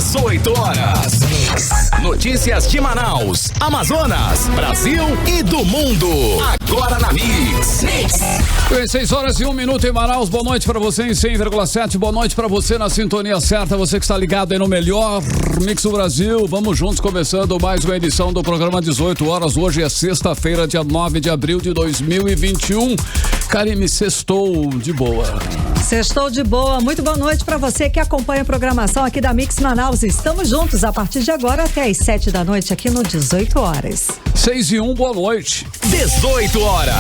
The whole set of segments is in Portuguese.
18 horas. Notícias de Manaus, Amazonas, Brasil e do mundo. Agora na Mix. 6 horas e 1 minuto em Manaus. Boa noite pra você em 100,7. Boa noite pra você na sintonia certa. Você que está ligado aí no melhor Mix do Brasil. Vamos juntos começando mais uma edição do programa 18 horas. Hoje é sexta-feira, dia 9 de abril de 2021. Karime, sextou de boa. Sextou de boa. Muito boa noite pra você que acompanha a programação aqui da Mix Manaus. Estamos juntos a partir de agora até às 7 da noite aqui no 18 horas. 6 e 1, boa noite. 18 horas.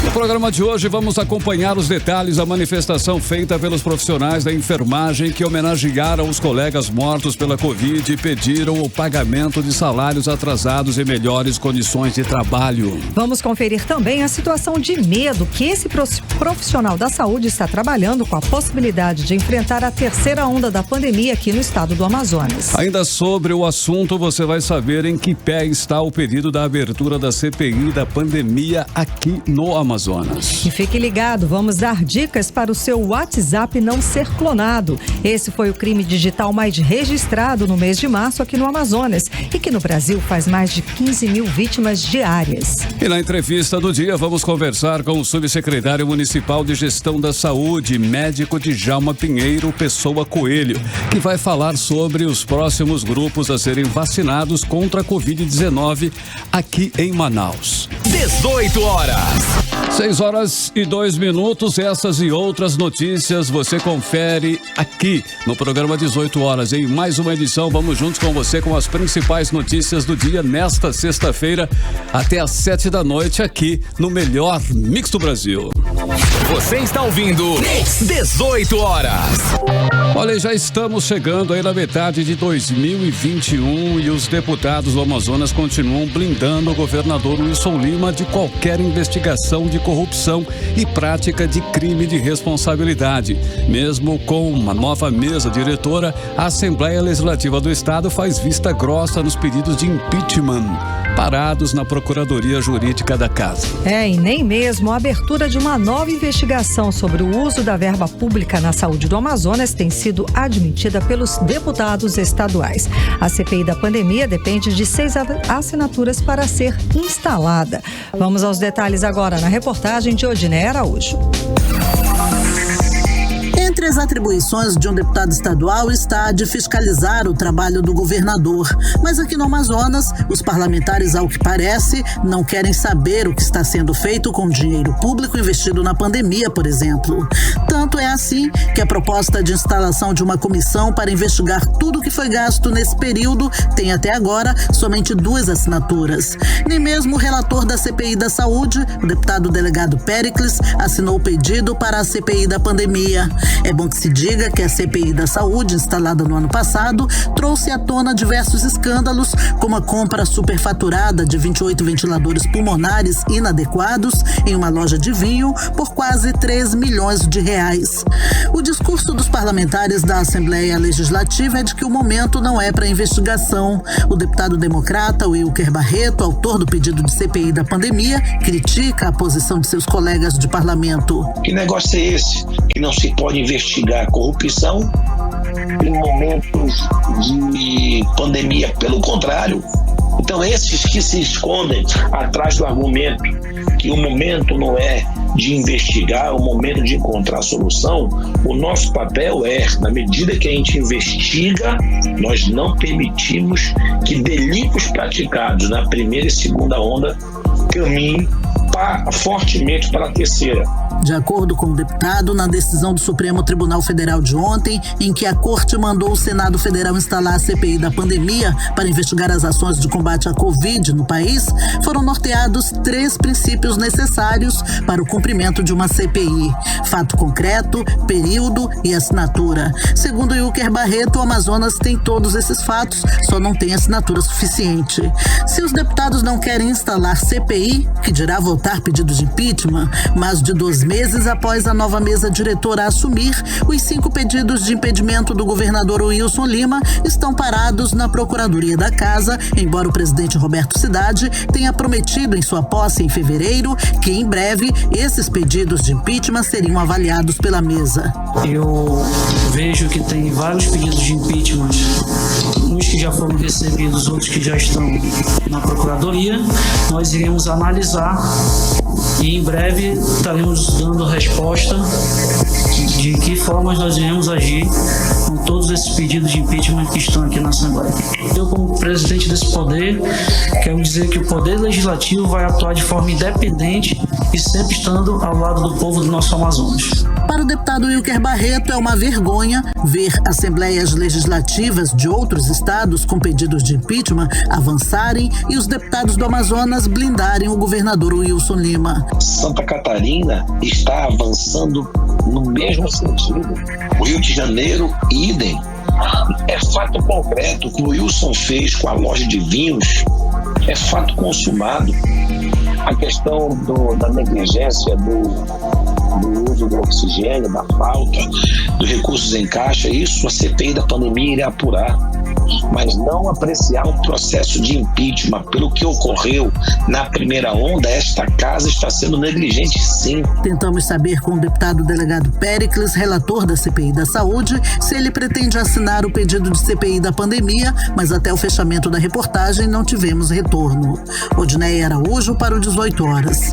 No programa de hoje vamos acompanhar os detalhes da manifestação feita pelos profissionais da enfermagem que homenagearam os colegas mortos pela Covid e pediram o pagamento de salários atrasados e melhores condições de trabalho. Vamos conferir também a situação de medo que esse profissional da saúde está trabalhando com a possibilidade de enfrentar a terceira onda da pandemia aqui no estado do Amazonas. Ainda sobre o assunto, você vai saber em que pé está o pedido da abertura da CPI da pandemia aqui no Amazonas. E fique ligado, vamos dar dicas para o seu WhatsApp não ser clonado. Esse foi o crime digital mais registrado no mês de março aqui no Amazonas e que no Brasil faz mais de 15 mil vítimas diárias. E na entrevista do dia vamos conversar com o subsecretário municipal de Gestão da Saúde, médico Djalma Pinheiro Pessoa Coelho, que vai falar sobre os próximos grupos a serem vacinados contra a Covid-19 aqui em Manaus. 18 horas. 6 horas e 2 minutos, essas e outras notícias você confere aqui no programa 18 horas. Em mais uma edição, vamos juntos com você com as principais notícias do dia nesta sexta-feira até às 7 da noite aqui no melhor Mix do Brasil. Você está ouvindo Mix 18 horas. Olha, já estamos chegando aí na metade de 2021 e os deputados do Amazonas continuam blindando o governador Wilson Lima de qualquer investigação de corrupção e prática de crime de responsabilidade. Mesmo com uma nova mesa diretora, a Assembleia Legislativa do Estado faz vista grossa nos pedidos de impeachment parados na Procuradoria Jurídica da Casa. E nem mesmo a abertura de uma nova investigação sobre o uso da verba pública na saúde do Amazonas tem sido admitida pelos deputados estaduais. A CPI da pandemia depende de 6 assinaturas para ser instalada. Vamos aos detalhes agora na reportagem de Odiné Araújo. Entre as atribuições de um deputado estadual está a de fiscalizar o trabalho do governador. Mas aqui no Amazonas, os parlamentares, ao que parece, não querem saber o que está sendo feito com o dinheiro público investido na pandemia, por exemplo. Tanto é assim que a proposta de instalação de uma comissão para investigar tudo o que foi gasto nesse período tem até agora somente 2 assinaturas. Nem mesmo o relator da CPI da Saúde, o deputado delegado Péricles, assinou o pedido para a CPI da pandemia. É bom que se diga que a CPI da Saúde, instalada no ano passado, trouxe à tona diversos escândalos, como a compra superfaturada de 28 ventiladores pulmonares inadequados em uma loja de vinho por quase 3 milhões de reais. O discurso dos parlamentares da Assembleia Legislativa é de que o momento não é para investigação. O deputado democrata Wilker Barreto, autor do pedido de CPI da pandemia, critica a posição de seus colegas de parlamento. Que negócio é esse? Que não se pode investigar a corrupção em momentos de pandemia. Pelo contrário. Então, esses que se escondem atrás do argumento que o momento não é de investigar, o momento de encontrar solução, o nosso papel é, na medida que a gente investiga, nós não permitimos que delitos praticados na primeira e segunda onda caminhem fortemente para a terceira. De acordo com o deputado, na decisão do Supremo Tribunal Federal de ontem, em que a Corte mandou o Senado Federal instalar a CPI da pandemia para investigar as ações de combate à Covid no país, foram norteados 3 princípios necessários para o cumprimento de uma CPI: fato concreto, período e assinatura. Segundo Wilker Barreto, o Amazonas tem todos esses fatos, só não tem assinatura suficiente. Se os deputados não querem instalar CPI, que dirá votar pedidos de impeachment, mais de 2 meses após a nova mesa diretora assumir, os 5 pedidos de impedimento do governador Wilson Lima estão parados na Procuradoria da Casa, embora o presidente Roberto Cidade tenha prometido em sua posse em fevereiro que, em breve, esses pedidos de impeachment seriam avaliados pela mesa. Eu vejo que tem vários pedidos de impeachment, uns que já foram recebidos, outros que já estão na Procuradoria. Nós iremos analisar e em breve estaremos dando resposta de que formas nós iremos agir com todos esses pedidos de impeachment que estão aqui na Assembleia. Eu, como presidente desse poder, quero dizer que o Poder Legislativo vai atuar de forma independente e sempre estando ao lado do povo do nosso Amazonas. Para o deputado Wilker Barreto, é uma vergonha ver assembleias legislativas de outros estados com pedidos de impeachment avançarem e os deputados do Amazonas blindarem o governador Wilson Lima. Santa Catarina está avançando no mesmo sentido. O Rio de Janeiro, idem. É fato concreto que o Wilson fez com a loja de vinhos, é fato consumado. A questão da negligência do uso do oxigênio, da falta dos recursos em caixa, isso a CPI da pandemia irá apurar, mas não apreciar um processo de impeachment pelo que ocorreu na primeira onda. Esta casa está sendo negligente, sim. Tentamos saber com o deputado delegado Péricles, relator da CPI da Saúde, se ele pretende assinar o pedido de CPI da pandemia, mas até o fechamento da reportagem não tivemos retorno. Odneia Araújo para o 18 horas.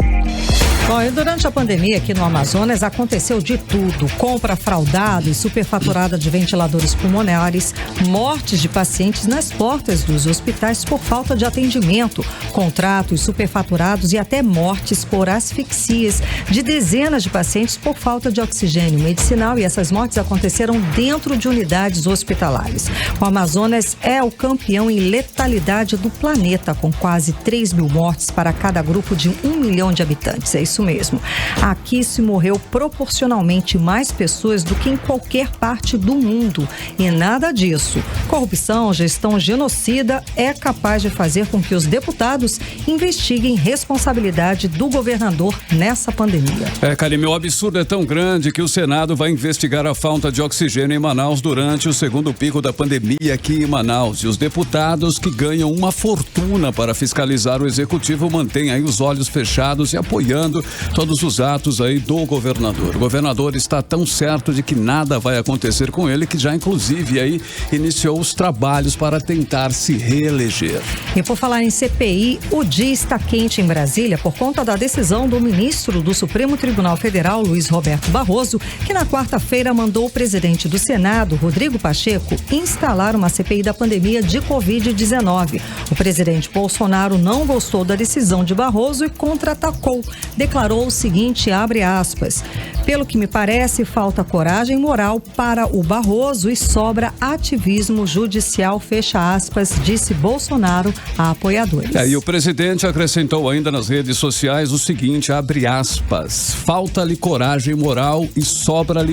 Bom, e durante a pandemia aqui no Amazonas aconteceu de tudo: compra fraudada e superfaturada de ventiladores pulmonares, mortes de pacientes nas portas dos hospitais por falta de atendimento, contratos superfaturados e até mortes por asfixias de dezenas de pacientes por falta de oxigênio medicinal, e essas mortes aconteceram dentro de unidades hospitalares. O Amazonas é o campeão em letalidade do planeta, com quase 3 mil mortes para cada grupo de 1 milhão de habitantes. É isso mesmo. Aqui se morreu proporcionalmente mais pessoas do que em qualquer parte do mundo. E nada disso. Corrupção, gestão genocida é capaz de fazer com que os deputados investiguem responsabilidade do governador nessa pandemia. Karime, o absurdo é tão grande que o Senado vai investigar a falta de oxigênio em Manaus durante o segundo pico da pandemia aqui em Manaus. E os deputados, que ganham uma fortuna para fiscalizar o executivo, mantêm aí os olhos fechados e apoiando todos os atos aí do governador. O governador está tão certo de que nada vai acontecer com ele que já inclusive aí iniciou os trabalhos para tentar se reeleger. E por falar em CPI, o dia está quente em Brasília por conta da decisão do ministro do Supremo Tribunal Federal, Luiz Roberto Barroso, que na quarta-feira mandou o presidente do Senado, Rodrigo Pacheco, instalar uma CPI da pandemia de Covid-19. O presidente Bolsonaro não gostou da decisão de Barroso e contra-atacou. Declarou o seguinte, abre aspas: "Pelo que me parece, falta coragem moral para o Barroso e sobra ativismo judicial", fecha aspas, disse Bolsonaro a apoiadores. E o presidente acrescentou ainda nas redes sociais o seguinte, abre aspas: "Falta-lhe coragem moral e sobra-lhe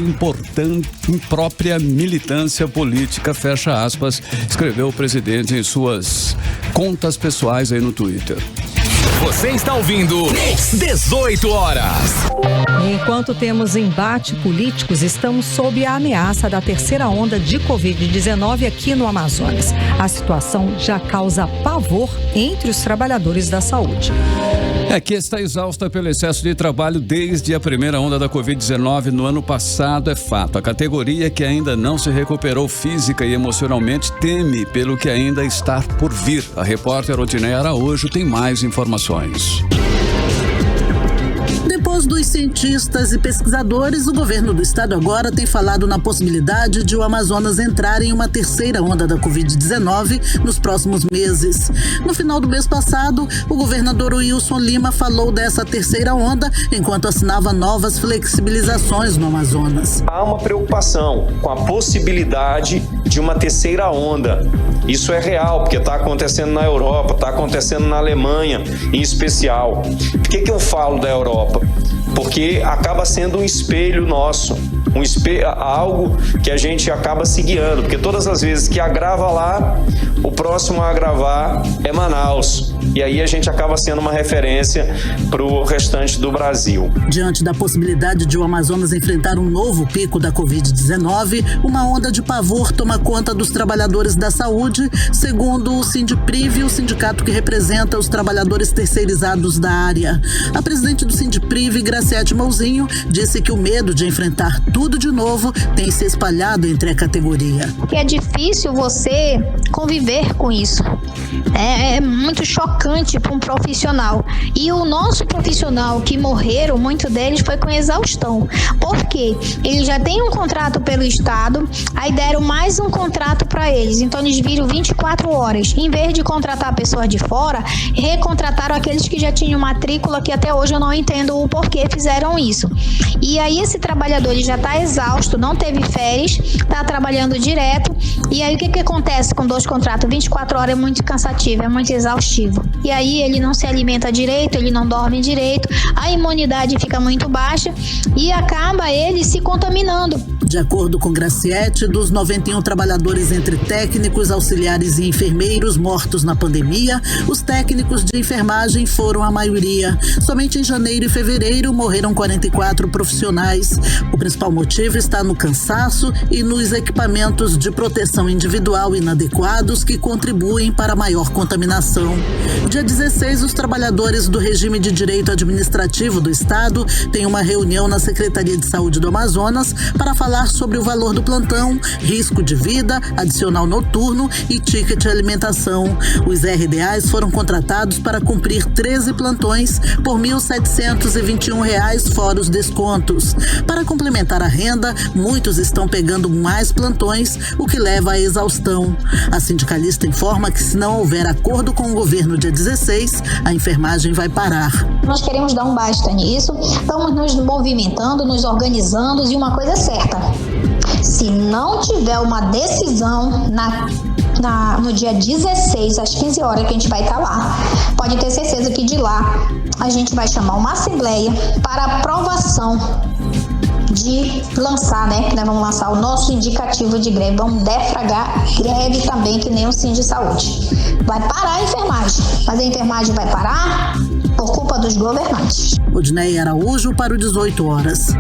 imprópria militância política", fecha aspas, escreveu o presidente em suas contas pessoais aí no Twitter. Você está ouvindo 18 horas. Enquanto temos embate políticos, estamos sob a ameaça da terceira onda de Covid-19 aqui no Amazonas. A situação já causa pavor entre os trabalhadores da saúde. Que está exausta pelo excesso de trabalho desde a primeira onda da Covid-19 no ano passado, é fato. A categoria, que ainda não se recuperou física e emocionalmente, teme pelo que ainda está por vir. A repórter Odneia Araújo tem mais informações. Depois dos cientistas e pesquisadores, o governo do estado agora tem falado na possibilidade de o Amazonas entrar em uma terceira onda da Covid-19 nos próximos meses. No final do mês passado, o governador Wilson Lima falou dessa terceira onda enquanto assinava novas flexibilizações no Amazonas. Há uma preocupação com a possibilidade de uma terceira onda. Isso é real, porque está acontecendo na Europa, está acontecendo na Alemanha, em especial. Por que eu falo da Europa? Porque acaba sendo um espelho nosso, algo que a gente acaba se guiando, porque todas as vezes que agrava lá, o próximo a agravar é Manaus. E aí a gente acaba sendo uma referência para o restante do Brasil. Diante da possibilidade de o Amazonas enfrentar um novo pico da Covid-19, uma onda de pavor toma conta dos trabalhadores da saúde, segundo o Sindipriv, o sindicato que representa os trabalhadores terceirizados da área. A presidente do Sindipriv, Graciete Mouzinho, disse que o medo de enfrentar tudo tudo de novo tem se espalhado entre a categoria. É difícil você conviver com isso. É muito chocante para um profissional. E o nosso profissional que morreram, muitos deles foi com exaustão. Por quê? Eles já têm um contrato pelo Estado, aí deram mais um contrato para eles. Então eles viram 24 horas. Em vez de contratar pessoas de fora, recontrataram aqueles que já tinham matrícula, que até hoje eu não entendo o porquê fizeram isso. E aí esse trabalhador ele já está exausto, não teve férias, está trabalhando direto. E aí o que acontece com 2 contratos? 24 horas é muito cansativo, é muito exaustivo. E aí ele não se alimenta direito, ele não dorme direito, a imunidade fica muito baixa e acaba ele se contaminando. De acordo com Graciete, dos 91 trabalhadores entre técnicos, auxiliares e enfermeiros mortos na pandemia, os técnicos de enfermagem foram a maioria. Somente em janeiro e fevereiro morreram 44 profissionais. O principal motivo está no cansaço e nos equipamentos de proteção individual inadequados que contribuem para a maior contaminação. Dia 16, os trabalhadores do regime de direito administrativo do Estado têm uma reunião na Secretaria de Saúde do Amazonas para falar sobre o valor do plantão, risco de vida, adicional noturno e ticket alimentação. Os RDAs foram contratados para cumprir 13 plantões por R$ 1.721 fora os descontos. Para complementar a renda, muitos estão pegando mais plantões, o que leva à exaustão. A sindicalista informa que se não houver acordo com o governo dia 16, a enfermagem vai parar. Nós queremos dar um basta nisso, estamos nos movimentando, nos organizando e uma coisa é certa, se não tiver uma decisão no dia 16, às 15 horas que a gente vai estar lá, pode ter certeza que de lá a gente vai chamar uma assembleia para aprovação de lançar, que nós vamos lançar o nosso indicativo de greve, vamos defragrar greve também, que nem o Sind de Saúde. Vai parar a enfermagem, mas a enfermagem vai parar por culpa dos governantes. Odneia Araújo para o 18 horas.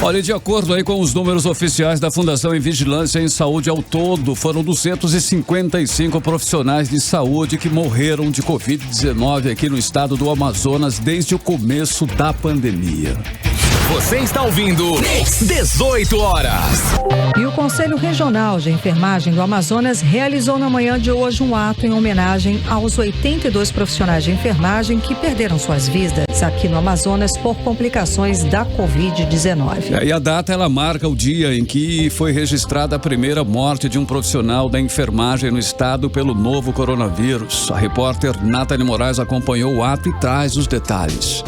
Olha, de acordo aí com os números oficiais da Fundação em Vigilância em Saúde, ao todo foram 255 profissionais de saúde que morreram de Covid-19 aqui no estado do Amazonas desde o começo da pandemia. Você está ouvindo 18 horas. E o Conselho Regional de Enfermagem do Amazonas realizou na manhã de hoje um ato em homenagem aos 82 profissionais de enfermagem que perderam suas vidas aqui no Amazonas por complicações da Covid-19. E a data ela marca o dia em que foi registrada a primeira morte de um profissional da enfermagem no estado pelo novo coronavírus. A repórter Nathalie Moraes acompanhou o ato e traz os detalhes.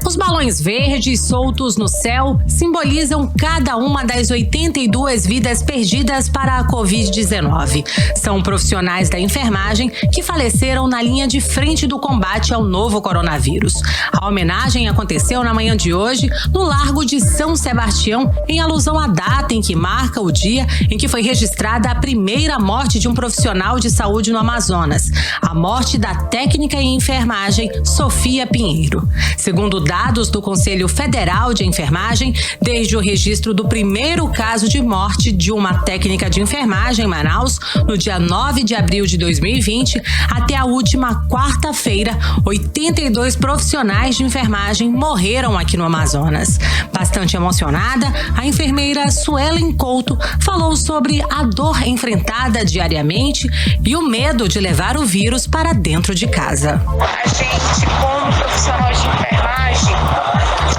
Os balões verdes soltos no céu simbolizam cada uma das 82 vidas perdidas para a Covid-19. São profissionais da enfermagem que faleceram na linha de frente do combate ao novo coronavírus. A homenagem aconteceu na manhã de hoje no Largo de São Sebastião, em alusão à data em que marca o dia em que foi registrada a primeira morte de um profissional de saúde no Amazonas, a morte da técnica em enfermagem Sofia Pinheiro. Segundo dados do Conselho Federal de Enfermagem, desde o registro do primeiro caso de morte de uma técnica de enfermagem em Manaus, no dia 9 de abril de 2020, até a última quarta-feira, 82 profissionais de enfermagem morreram aqui no Amazonas. Bastante emocionada, a enfermeira Suelen Couto falou sobre a dor enfrentada diariamente e o medo de levar o vírus para dentro de casa. A gente, como profissional de enfermagem,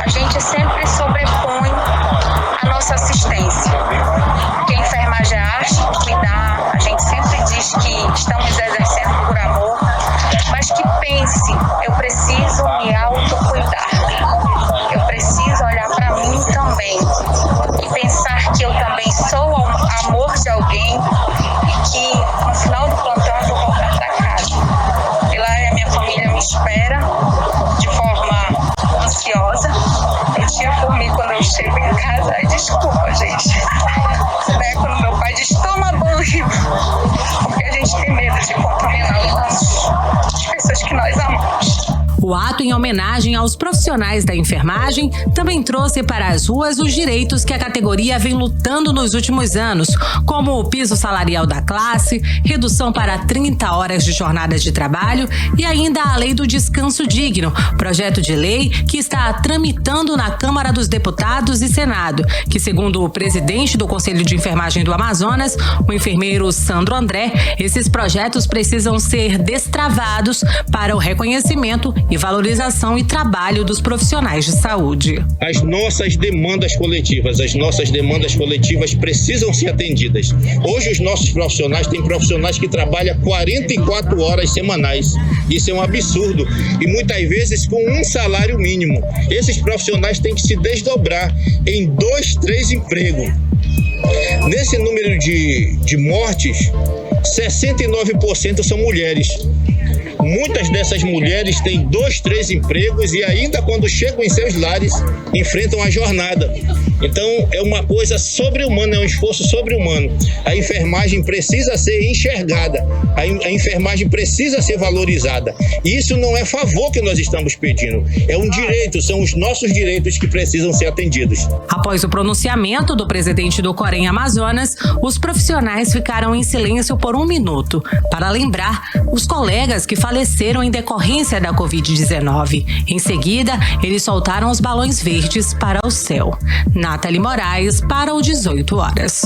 a gente sempre sobrepõe a nossa assistência. Porque a enfermagem é arte, cuidar, a gente sempre diz que estamos exercendo por amor, mas que pense, eu preciso me autocuidar, eu preciso olhar para mim também e pensar que eu também sou amor de alguém e que no final do plantão eu vou voltar para casa. E lá a minha família me espera de forma ansiosa. Eu tinha fome quando eu chego em casa. Ai, desculpa, gente. Quando meu pai diz, toma banho. Porque a gente tem medo de contaminar as pessoas que nós amamos. O ato em homenagem aos profissionais da enfermagem também trouxe para as ruas os direitos que a categoria vem lutando nos últimos anos, como o piso salarial da classe, redução para 30 horas de jornada de trabalho e ainda a Lei do Descanso Digno, projeto de lei que está tramitando na Câmara dos Deputados e Senado, que, segundo o presidente do Conselho de Enfermagem do Amazonas, o enfermeiro Sandro André, esses projetos precisam ser destravados para o reconhecimento e valorização e trabalho dos profissionais de saúde. As nossas demandas coletivas precisam ser atendidas. Hoje os nossos profissionais têm profissionais que trabalham 44 horas semanais. Isso é um absurdo e muitas vezes com um salário mínimo. Esses profissionais têm que se desdobrar em 2, 3 empregos. Nesse número de mortes, 69% são mulheres. Muitas dessas mulheres têm 2, 3 empregos e ainda quando chegam em seus lares, enfrentam a jornada. Então, é uma coisa sobre-humana, é um esforço sobre-humano. A enfermagem precisa ser enxergada, a enfermagem precisa ser valorizada. E isso não é favor que nós estamos pedindo, é um direito, são os nossos direitos que precisam ser atendidos. Após o pronunciamento do presidente do Corém Amazonas, os profissionais ficaram em silêncio por 1 minuto, para lembrar os colegas que faleceram em decorrência da Covid-19. Em seguida, eles soltaram os balões verdes para o céu. Nathalie Moraes para o 18 horas.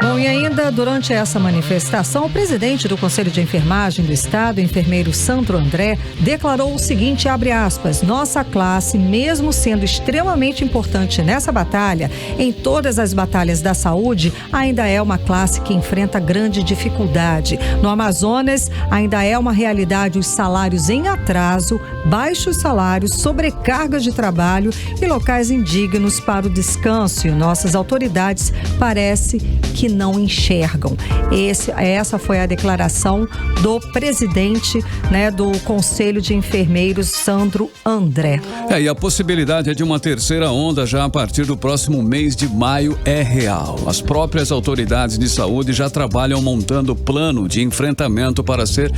Bom, e ainda durante essa manifestação, o presidente do Conselho de Enfermagem do Estado, o enfermeiro Sandro André, declarou o seguinte, abre aspas, nossa classe, mesmo sendo extremamente importante nessa batalha, em todas as batalhas da saúde, ainda é uma classe que enfrenta grande dificuldade. No Amazonas, ainda é uma realidade os salários em atraso, baixos salários, sobrecarga de trabalho e locais indignos para o descanso. E nossas autoridades parece que não enxergam. Essa foi a declaração do presidente, do Conselho de Enfermeiros, Sandro André. E a possibilidade de uma terceira onda já a partir do próximo mês de maio é real. As próprias autoridades de saúde já trabalham montando plano de enfrentamento para ser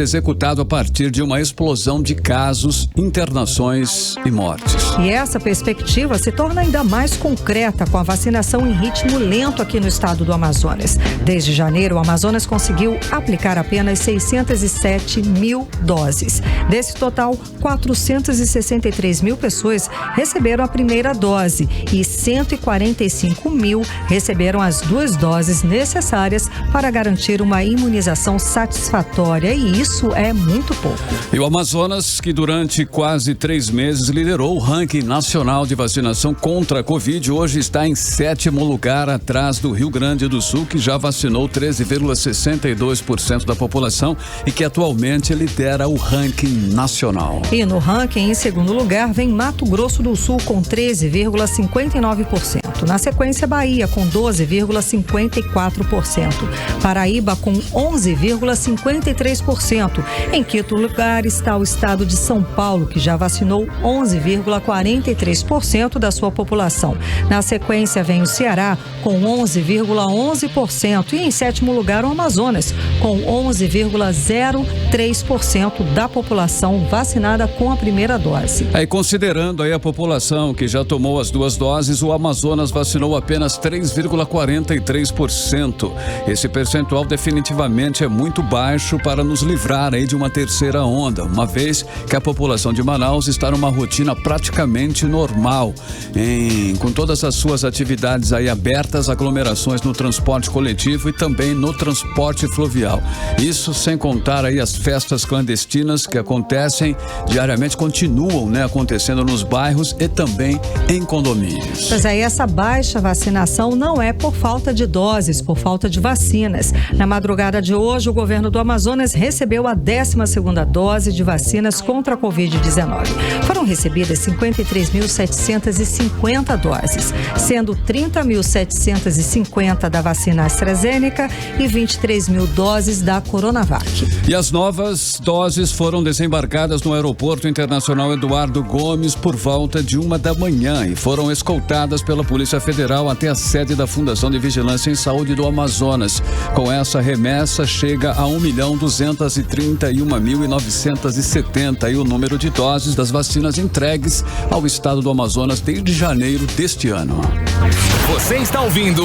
executado a partir de uma explosão de casos, internações e mortes. E essa perspectiva se torna ainda mais concreta com a vacinação em ritmo lento aqui no estado do Amazonas. Desde janeiro, o Amazonas conseguiu aplicar apenas 607 mil doses. Desse total, 463 mil pessoas receberam a primeira dose e 145 mil receberam as 2 doses necessárias para garantir uma imunização satisfatória, e isso é muito pouco. E o Amazonas, que durante quase 3 meses liderou o ranking nacional de vacinação contra a Covid, hoje está em 7º lugar, atrás do Rio Grande do Sul, que já vacinou 13,62% da população e que atualmente lidera o ranking nacional. E no ranking, em segundo lugar, vem Mato Grosso do Sul com 13,59%. Na sequência, Bahia com 12,54%. Paraíba com 11,53%. Em quinto lugar está o estado de São Paulo, que já vacinou 11,43% da sua população. Na sequência, vem o Ceará com 11,11% e em 7º lugar o Amazonas com 11,03% da população vacinada com a primeira dose. Considerando a população que já tomou as 2 doses, o Amazonas vacinou apenas 3,43%. Esse percentual definitivamente é muito baixo para nos livrar de uma terceira onda, uma vez que a população de Manaus está numa rotina praticamente normal, com todas as suas atividades abertas, aglomerações no transporte coletivo e também no transporte fluvial. Isso sem contar as festas clandestinas que acontecem diariamente, continuam acontecendo nos bairros e também em condomínios. Pois essa baixa vacinação não é por falta de doses, por falta de vacinas. Na madrugada de hoje, o governo do Amazonas recebeu a 12ª dose de vacinas contra a Covid-19. Foram recebidas 53.750 50 doses, sendo 30.750 da vacina AstraZeneca e 23 mil doses da Coronavac. E as novas doses foram desembarcadas no Aeroporto Internacional Eduardo Gomes por volta de 1 da manhã e foram escoltadas pela Polícia Federal até a sede da Fundação de Vigilância em Saúde do Amazonas. Com essa remessa, chega a 1.231.970 e o número de doses das vacinas entregues ao estado do Amazonas desde janeiro deste ano. Você está ouvindo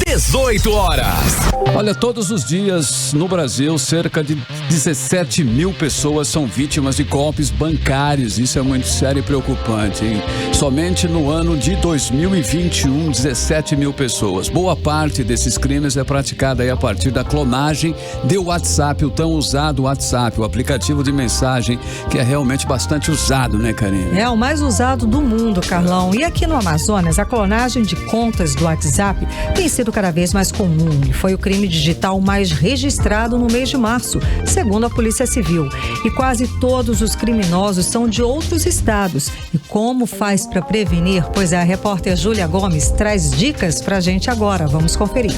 18 horas. Olha, todos os dias no Brasil, cerca de 17 mil pessoas são vítimas de golpes bancários. Isso é muito sério e preocupante, hein? Somente no ano de 2021, 17 mil pessoas. Boa parte desses crimes é praticada aí a partir da clonagem de WhatsApp, o tão usado WhatsApp, o aplicativo de mensagem que é realmente bastante usado, né, Karine? É o mais usado do mundo, Carlão. E aqui no Amazonas, a clonagem de contas do WhatsApp tem sido cada vez mais comum e foi o crime digital mais registrado no mês de março, segundo a Polícia Civil. E quase todos os criminosos são de outros estados. E como faz para prevenir? Pois a repórter Júlia Gomes traz dicas pra gente agora. Vamos conferir.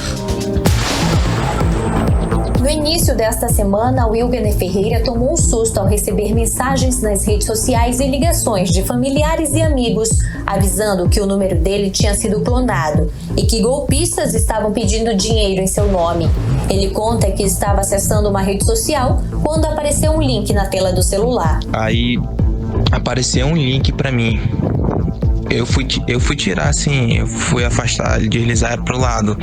No início desta semana, Wilgener Ferreira tomou um susto ao receber mensagens nas redes sociais e ligações de familiares e amigos avisando que o número dele tinha sido clonado e que golpistas estavam pedindo dinheiro em seu nome. Ele conta que estava acessando uma rede social quando apareceu um link na tela do celular. Aí apareceu um link para mim. Eu fui tirar assim, eu fui afastar, deslizar pro lado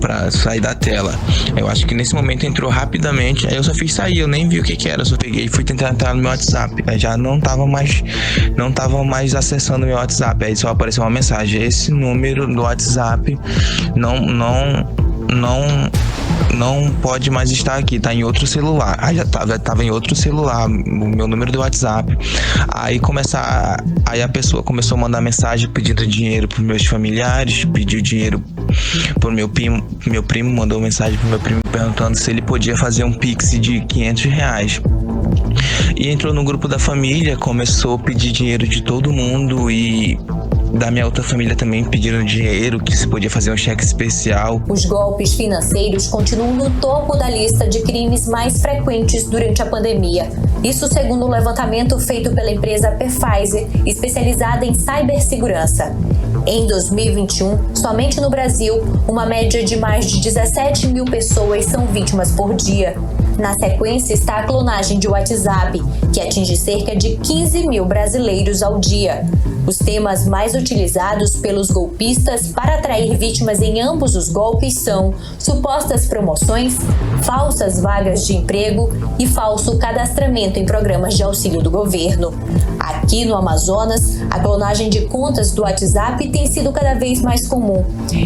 pra sair da tela. Eu acho que nesse momento entrou rapidamente, aí eu só fiz sair, eu nem vi o que era, eu só peguei e fui tentar entrar no meu WhatsApp. Aí já não tava mais acessando o meu WhatsApp, aí só apareceu uma mensagem: esse número do WhatsApp não pode mais estar aqui, tá em outro celular. Aí já tava em outro celular, o meu número do WhatsApp. Aí a pessoa começou a mandar mensagem pedindo dinheiro pros meus familiares, pediu dinheiro pro meu primo. Meu primo mandou mensagem pro meu primo perguntando se ele podia fazer um Pix de R$500. E entrou no grupo da família, começou a pedir dinheiro de todo mundo e da minha outra família também pediram dinheiro, que se podia fazer um cheque especial. Os golpes financeiros continuam no topo da lista de crimes mais frequentes durante a pandemia. Isso segundo um levantamento feito pela empresa Pfizer, especializada em cibersegurança. Em 2021, somente no Brasil, uma média de mais de 17 mil pessoas são vítimas por dia. Na sequência está a clonagem de WhatsApp, que atinge cerca de 15 mil brasileiros ao dia. Os temas mais utilizados pelos golpistas para atrair vítimas em ambos os golpes são supostas promoções, falsas vagas de emprego e falso cadastramento em programas de auxílio do governo. Aqui no Amazonas, a clonagem de contas do WhatsApp tem sido cada vez mais comum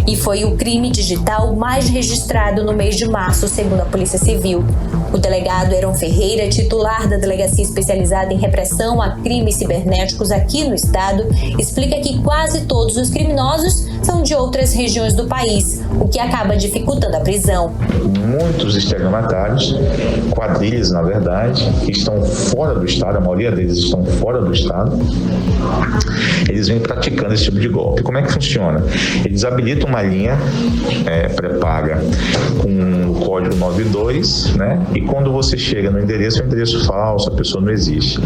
e foi o crime digital mais registrado no mês de março, segundo a Polícia Civil. O delegado Heron Ferreira, titular da Delegacia Especializada em Repressão a Crimes Cibernéticos aqui no estado, explica que quase todos os criminosos são de outras regiões do país, o que acaba dificultando a prisão. Muitos estelionatários, quadrilhas na verdade, que estão fora do estado, a maioria deles estão fora do estado, eles vêm praticando esse tipo de golpe. Como é que funciona? Eles habilitam uma linha pré-paga com o código 92, né? E quando você chega no endereço, é um endereço falso, a pessoa não existe.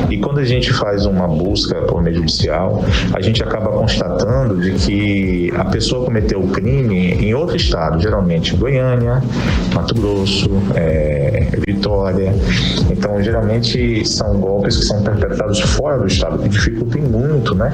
E quando a gente faz uma busca por meio judicial, a gente acaba constatando de que a pessoa cometeu o crime em outro estado, geralmente Goiânia, Mato Grosso, Vitória. Então, geralmente são golpes que são perpetrados fora do estado, que dificultam muito, né,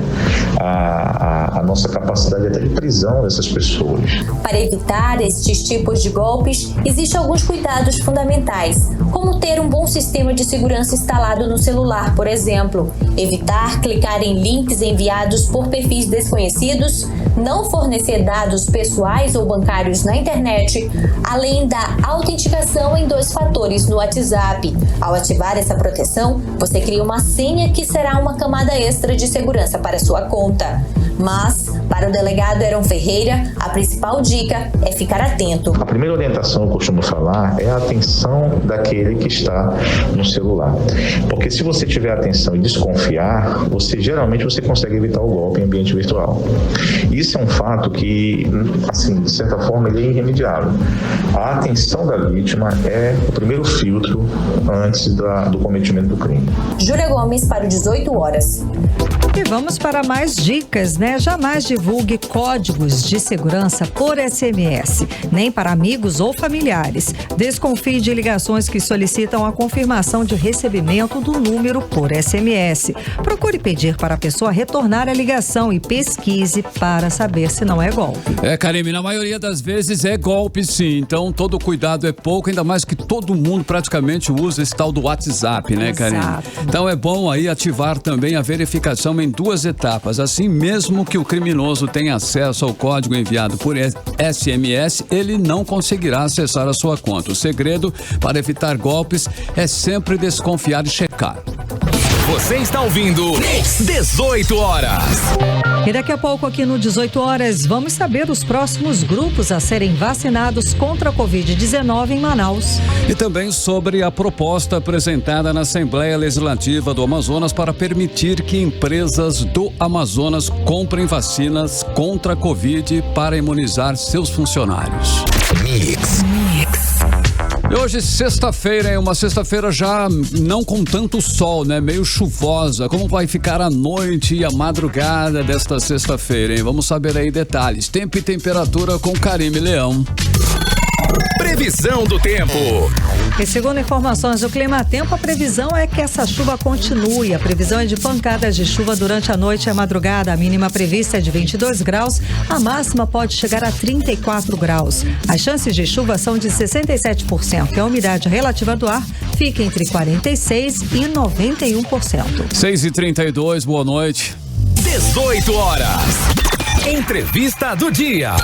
a nossa capacidade até de prisão dessas pessoas. Para evitar estes tipos de golpes, existem alguns cuidados fundamentais, como ter um bom sistema de segurança instalado no celular, por exemplo, evitar clicar em links enviados por perfis desconhecidos, não fornecer dados pessoais ou bancários na internet, além da autenticação em 2 fatores no WhatsApp. Ao ativar essa proteção, você cria uma senha que será uma camada extra de segurança para sua conta. Mas, para Para o delegado Heron Ferreira, a principal dica é ficar atento. A primeira orientação, eu costumo falar, é a atenção daquele que está no celular. Porque se você tiver atenção e desconfiar, geralmente você consegue evitar o golpe em ambiente virtual. Isso é um fato que, assim, de certa forma, ele é irremediável. A atenção da vítima é o primeiro filtro antes do cometimento do crime. Júlia Gomes para o 18 horas. E vamos para mais dicas, né? Jamais divulgue códigos de segurança por SMS, nem para amigos ou familiares. Desconfie de ligações que solicitam a confirmação de recebimento do número por SMS. Procure pedir para a pessoa retornar a ligação e pesquise para saber se não é golpe. Karime, na maioria das vezes é golpe, sim. Então, todo cuidado é pouco, ainda mais que todo mundo praticamente usa esse tal do WhatsApp, né, Karime? Então, é bom aí ativar também a verificação em 2 etapas. Assim, mesmo que o criminoso tenha acesso ao código enviado por SMS, ele não conseguirá acessar a sua conta. O segredo para evitar golpes é sempre desconfiar e checar. Você está ouvindo 18 horas. E daqui a pouco aqui no 18 horas vamos saber os próximos grupos a serem vacinados contra a Covid-19 em Manaus. E também sobre a proposta apresentada na Assembleia Legislativa do Amazonas para permitir que empresas do Amazonas comprem vacinas contra a Covid para imunizar seus funcionários. Mix. E hoje, sexta-feira, é uma sexta-feira já não com tanto sol, né? Meio chuvosa. Como vai ficar a noite e a madrugada desta sexta-feira, hein? Vamos saber aí detalhes. Tempo e temperatura com Karime Leão. Previsão do tempo. E segundo informações do Climatempo, a previsão é que essa chuva continue. A previsão é de pancadas de chuva durante a noite e a madrugada. A mínima prevista é de 22 graus, a máxima pode chegar a 34 graus. As chances de chuva são de 67% e a umidade relativa do ar fica entre 46% e 91%. 6h32, boa noite. 18 horas. Entrevista do dia.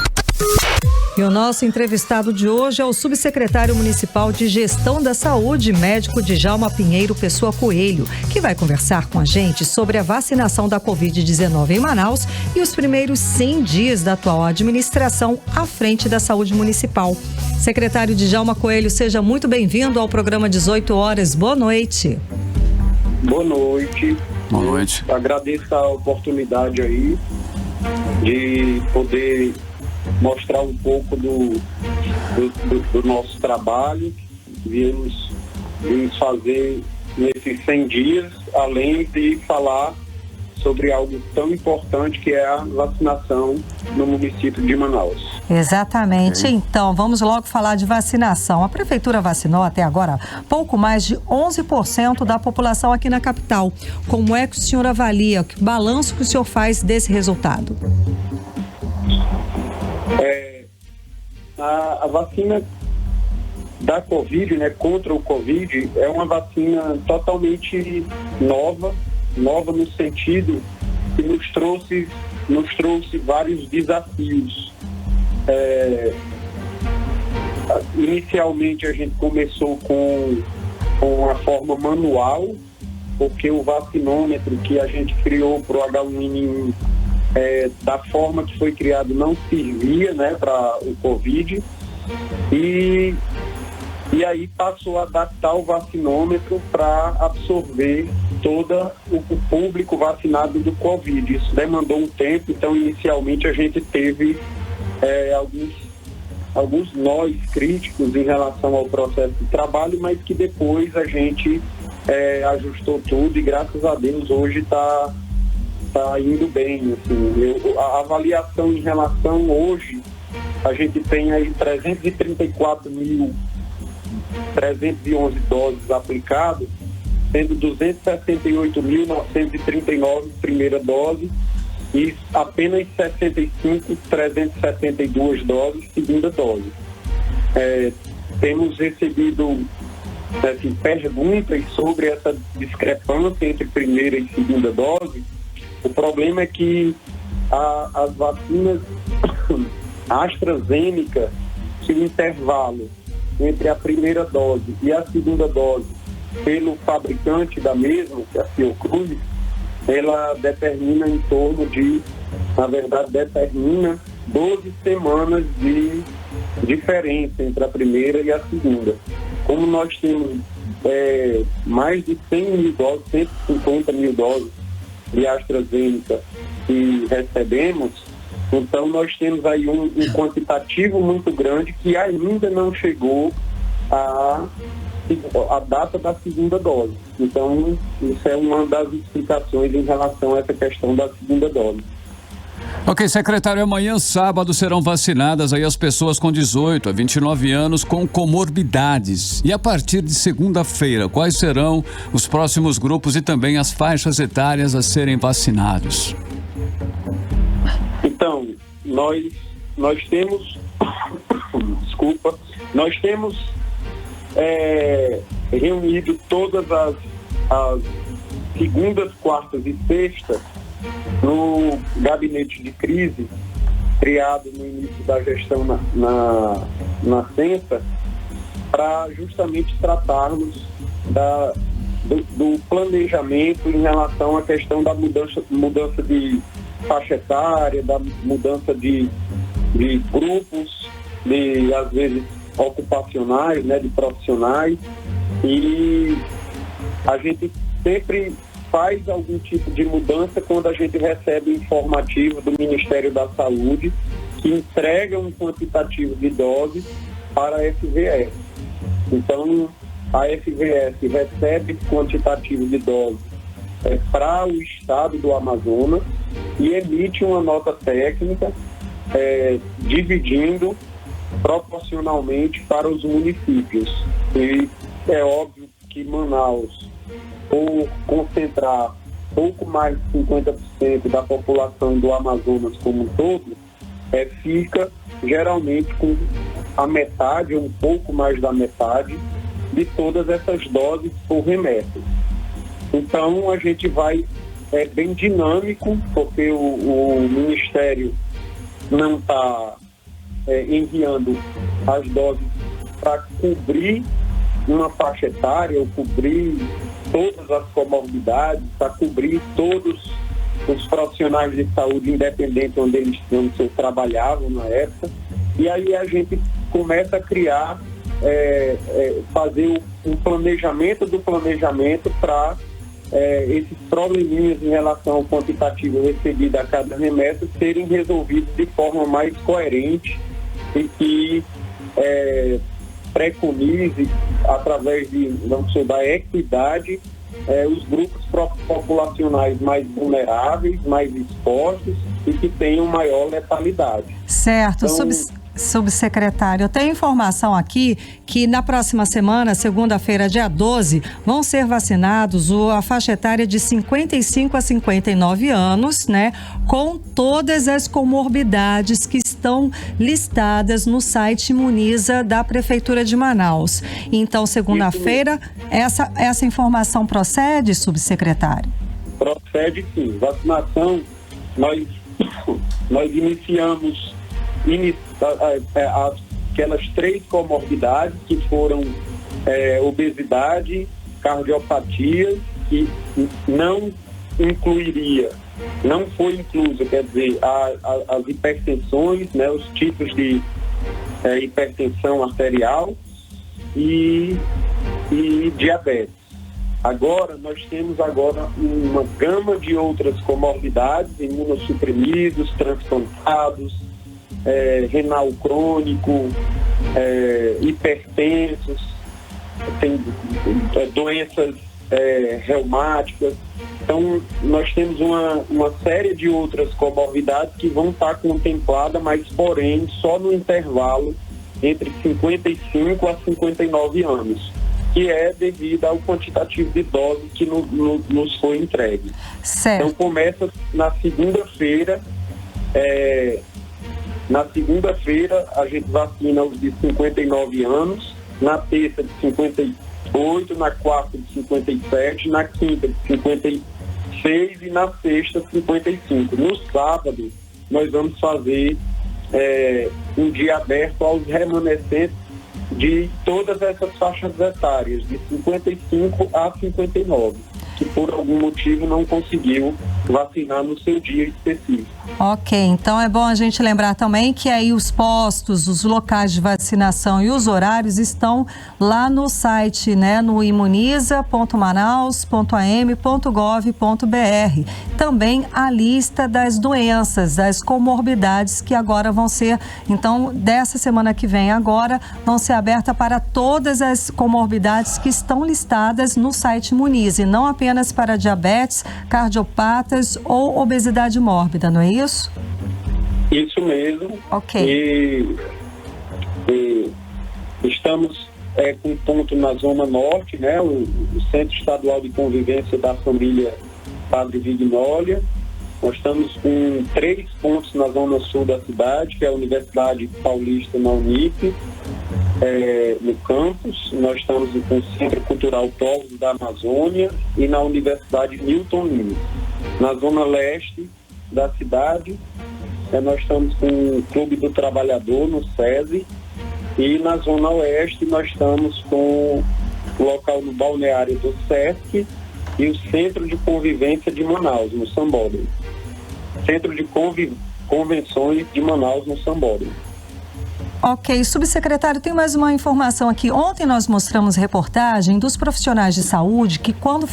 E o nosso entrevistado de hoje é o subsecretário municipal de Gestão da Saúde, médico Djalma Pinheiro Pessoa Coelho, que vai conversar com a gente sobre a vacinação da Covid-19 em Manaus e os primeiros 100 dias da atual administração à frente da saúde municipal. Secretário Djalma Coelho, seja muito bem-vindo ao programa 18 horas. Boa noite. Boa noite. Boa noite. Agradeço a oportunidade aí de poder mostrar um pouco do nosso trabalho que viemos fazer nesses 100 dias, além de falar sobre algo tão importante que é a vacinação no município de Manaus. Exatamente. Então, vamos logo falar de vacinação. A prefeitura vacinou até agora pouco mais de 11% da população aqui na capital. Como é que o senhor avalia, que balanço que o senhor faz desse resultado? A vacina da Covid, né, contra o Covid, é uma vacina totalmente nova no sentido que nos trouxe vários desafios. Inicialmente a gente começou com a forma manual, porque o vacinômetro que a gente criou para o H1N1 da forma que foi criado não servia, né, para o Covid, e aí passou a adaptar o vacinômetro para absorver todo o público vacinado do Covid. Isso demandou um tempo, então inicialmente a gente teve alguns nós críticos em relação ao processo de trabalho, mas que depois a gente ajustou tudo e graças a Deus hoje está indo bem. Assim, a avaliação em relação hoje, a gente tem aí 334.311 doses aplicadas, sendo 268.939 primeira dose e apenas 65.372 doses segunda dose. Temos recebido perguntas sobre essa discrepância entre primeira e segunda dose. O problema é que as vacinas AstraZeneca, se o intervalo entre a primeira dose e a segunda dose pelo fabricante da mesma, que é a Fiocruz, ela determina em torno de na verdade, determina 12 semanas de diferença entre a primeira e a segunda. Como nós temos mais de 100 mil doses, 150 mil doses de AstraZeneca que recebemos, então nós temos aí um quantitativo muito grande que ainda não chegou a data da segunda dose. Então, isso é uma das explicações em relação a essa questão da segunda dose. Ok, secretário, amanhã, sábado, serão vacinadas aí as pessoas com 18 a 29 anos com comorbidades. E a partir de segunda-feira, quais serão os próximos grupos e também as faixas etárias a serem vacinados? Então, nós temos nós temos reunido todas as segundas, quartas e sextas no gabinete de crise criado no início da gestão na Censa, para justamente tratarmos do planejamento em relação à questão da mudança de faixa etária, da mudança de grupos, às vezes ocupacionais, né, de profissionais, e a gente sempre faz algum tipo de mudança quando a gente recebe informativo do Ministério da Saúde que entrega um quantitativo de doses para a FVS. Então, a FVS recebe esse quantitativo de doses para o estado do Amazonas e emite uma nota técnica dividindo proporcionalmente para os municípios. E é óbvio que Manaus, por concentrar pouco mais de 50% da população do Amazonas como um todo, fica geralmente com a metade, ou um pouco mais da metade, de todas essas doses por remessa. Então a gente vai bem dinâmico, porque o Ministério não está enviando as doses para cobrir uma faixa etária, ou cobrir todas as comorbidades, para cobrir todos os profissionais de saúde, independente onde eles trabalhavam na época. E aí a gente começa a criar, fazer um planejamento do planejamento para esses probleminhas em relação ao quantitativo recebido a cada remessa serem resolvidos de forma mais coerente e que preconize, através da equidade, os grupos populacionais mais vulneráveis, mais expostos e que tenham maior letalidade. Certo. Então, subsecretário, eu tenho informação aqui que na próxima semana, segunda-feira, dia 12, vão ser vacinados a faixa etária de 55 a 59 anos, né? Com todas as comorbidades que estão listadas no site Imuniza da Prefeitura de Manaus. Então, segunda-feira, essa informação procede, subsecretário? Procede sim. Vacinação, nós iniciamos aquelas 3 comorbidades que foram obesidade, cardiopatia, que não foi inclusa, quer dizer, as hipertensões, né, os tipos de hipertensão arterial e diabetes. Agora, nós temos uma gama de outras comorbidades, imunossuprimidos, transplantados, renal crônico, hipertensos, tem doenças reumáticas. Então, nós temos uma série de outras comorbidades que vão estar contempladas, mas, porém, só no intervalo entre 55 a 59 anos, que é devido ao quantitativo de doses que nos foi entregue. Certo. Então, começa na segunda-feira. Na segunda-feira, a gente vacina os de 59 anos, na terça de 58, na quarta de 57, na quinta de 56 e na sexta de 55. No sábado, nós vamos fazer um dia aberto aos remanescentes de todas essas faixas etárias, de 55 a 59, que por algum motivo não conseguiu vacinar no seu dia específico. Ok, então é bom a gente lembrar também que aí os postos, os locais de vacinação e os horários estão lá no site, né, no imuniza.manaus.am.gov.br. Também a lista das doenças, das comorbidades que agora vão ser, então, dessa semana que vem agora, vão ser abertas para todas as comorbidades que estão listadas no site Imunize, não apenas para diabetes, cardiopatas ou obesidade mórbida, não é isso? Isso mesmo. Ok. E estamos com ponto na Zona Norte, né? O Centro Estadual de Convivência da Família Padre Vignólia. Nós estamos com 3 pontos na Zona Sul da cidade, que é a Universidade Paulista na Unip, no campus. Nós estamos com o Centro Cultural Povos da Amazônia e na Universidade Newton Lima. Na Zona Leste da cidade, nós estamos com o Clube do Trabalhador no SESI, e na Zona Oeste nós estamos com o local no balneário do SESC e o Centro de Convivência de Manaus, no Sambódromo. Centro de Convenções de Manaus, no Sambódromo. Ok, subsecretário, tem mais uma informação aqui. Ontem nós mostramos reportagem dos profissionais de saúde que quando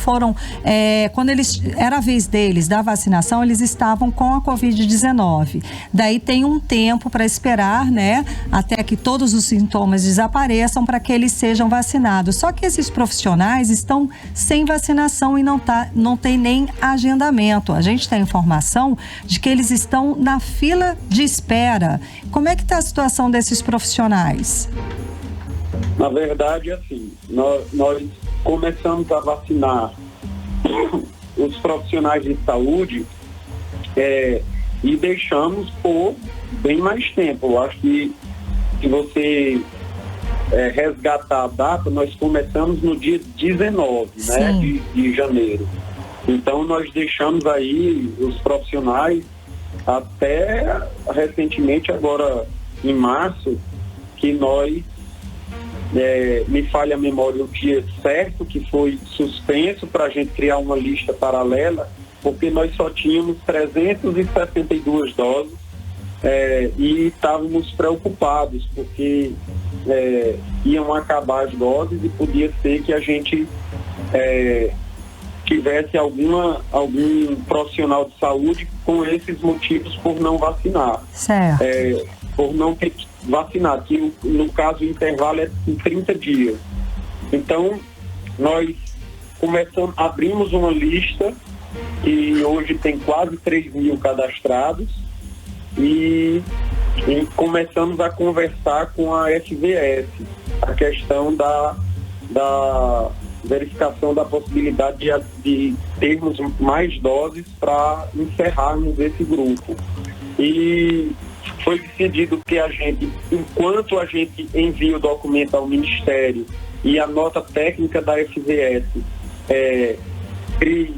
era a vez deles da vacinação, eles estavam com a Covid-19. Daí tem um tempo para esperar, né, até que todos os sintomas desapareçam para que eles sejam vacinados. Só que esses profissionais estão sem vacinação e não tem nem agendamento. A gente tem informação de que eles estão na fila de espera. Como é que está a situação desses profissionais? Na verdade, assim, nós começamos a vacinar os profissionais de saúde e deixamos por bem mais tempo. Eu acho que se você resgatar a data, nós começamos no dia 19, né, de janeiro. Então nós deixamos aí os profissionais até recentemente, agora em março, que nós, me falha a memória, o dia certo que foi suspenso para a gente criar uma lista paralela, porque nós só tínhamos 362 doses e estávamos preocupados, porque iam acabar as doses e podia ser que a gente tivesse algum profissional de saúde com esses motivos por não vacinar. Certo. Por não ter vacinado, que no caso o intervalo é em 30 dias. Então, nós abrimos uma lista que hoje tem quase 3 mil cadastrados e começamos a conversar com a FVS, a questão da verificação da possibilidade de termos mais doses para encerrarmos esse grupo. E foi decidido que a gente, enquanto a gente envia o documento ao Ministério e a nota técnica da FVS crie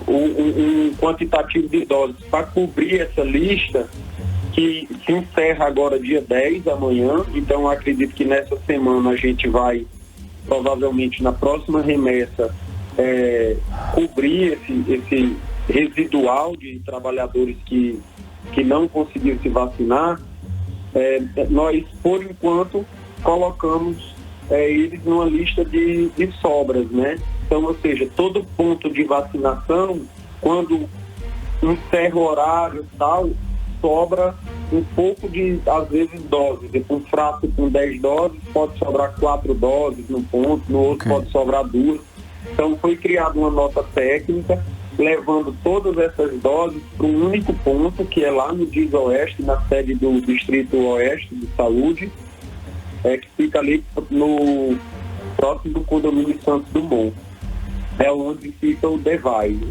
um quantitativo de doses para cobrir essa lista, que se encerra agora dia 10, amanhã. Então acredito que nessa semana a gente vai, provavelmente na próxima remessa, cobrir esse residual de trabalhadores que não conseguiram se vacinar. Nós, por enquanto, colocamos eles numa lista de sobras, né? Então, ou seja, todo ponto de vacinação, quando encerra o horário e tal, sobra um pouco de, às vezes, doses. Um frasco com 10 doses, pode sobrar 4 doses no ponto, no outro pode sobrar 2. Então, foi criada uma nota técnica, levando todas essas doses para um único ponto, que é lá no DIS Oeste, na sede do Distrito Oeste de Saúde, que fica ali no próximo do condomínio Santos Dumont. É onde fica o Devise.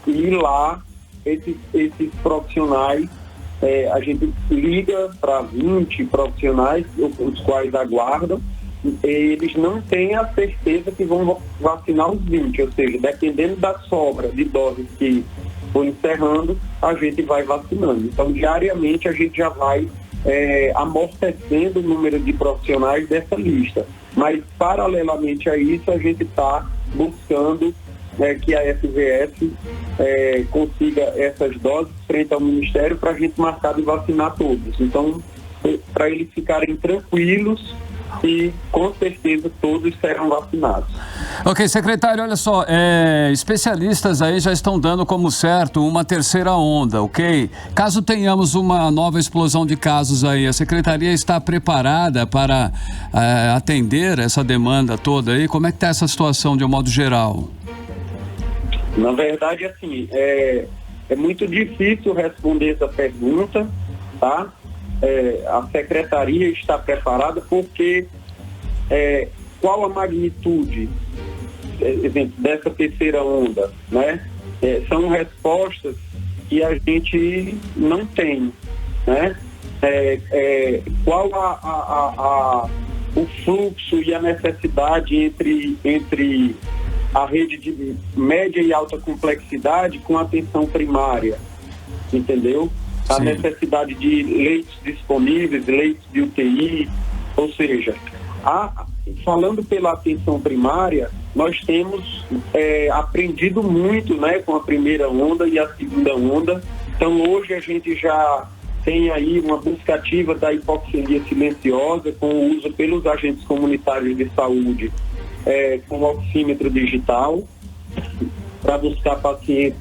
E lá, esses profissionais, a gente liga para 20 profissionais, os quais aguardam. Eles não têm a certeza que vão vacinar os 20, ou seja, dependendo da sobra de doses que for encerrando, a gente vai vacinando. Então, diariamente, a gente já vai amortecendo o número de profissionais dessa lista. Mas, paralelamente a isso, a gente está buscando que a FVS consiga essas doses frente ao Ministério para a gente marcar de vacinar todos. Então, para eles ficarem tranquilos e com certeza todos serão vacinados. Ok, secretário, olha só, especialistas aí já estão dando como certo uma terceira onda, ok? Caso tenhamos uma nova explosão de casos aí, a secretaria está preparada para atender essa demanda toda aí? Como é que está essa situação de um modo geral? Na verdade, assim, é muito difícil responder essa pergunta, tá? A secretaria está preparada porque qual a magnitude, exemplo, dessa terceira onda, né? São respostas que a gente não tem, né? Qual o fluxo e a necessidade entre a rede de média e alta complexidade com atenção primária, entendeu? A necessidade de leitos disponíveis, leitos de UTI, ou seja, falando pela atenção primária, nós temos aprendido muito, né, com a primeira onda e a segunda onda. Então hoje a gente já tem aí uma busca ativa da hipoxemia silenciosa com o uso pelos agentes comunitários de saúde com oxímetro digital para buscar pacientes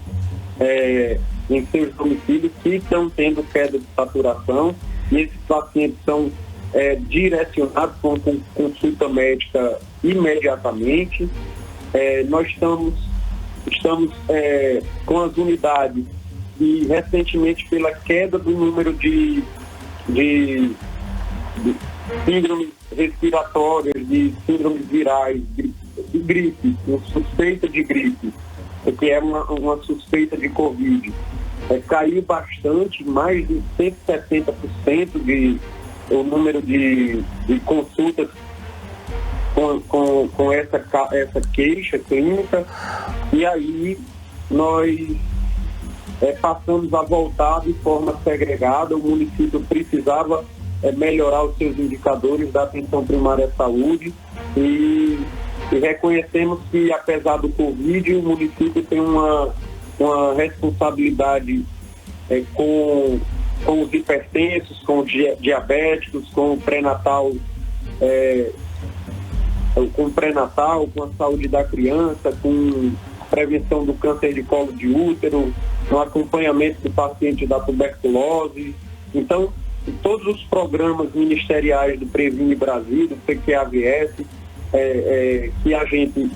em seus domicílios que estão tendo queda de saturação, e esses pacientes são direcionados com consulta médica imediatamente. Nós estamos com as unidades e recentemente pela queda do número de síndromes respiratórias, de síndromes virais, de gripe, suspeita de gripe, que é uma suspeita de Covid. Caiu bastante, mais de 170% o número de consultas com essa queixa clínica, e aí nós passamos a voltar de forma segregada. O município precisava melhorar os seus indicadores da atenção primária à saúde e reconhecemos que, apesar do Covid, o município tem uma responsabilidade com os hipertensos, com os diabéticos, com o pré-natal, com a saúde da criança, com a prevenção do câncer de colo de útero, no acompanhamento do paciente da tuberculose. Então, todos os programas ministeriais do Previne Brasil, do PQAVS, que a gente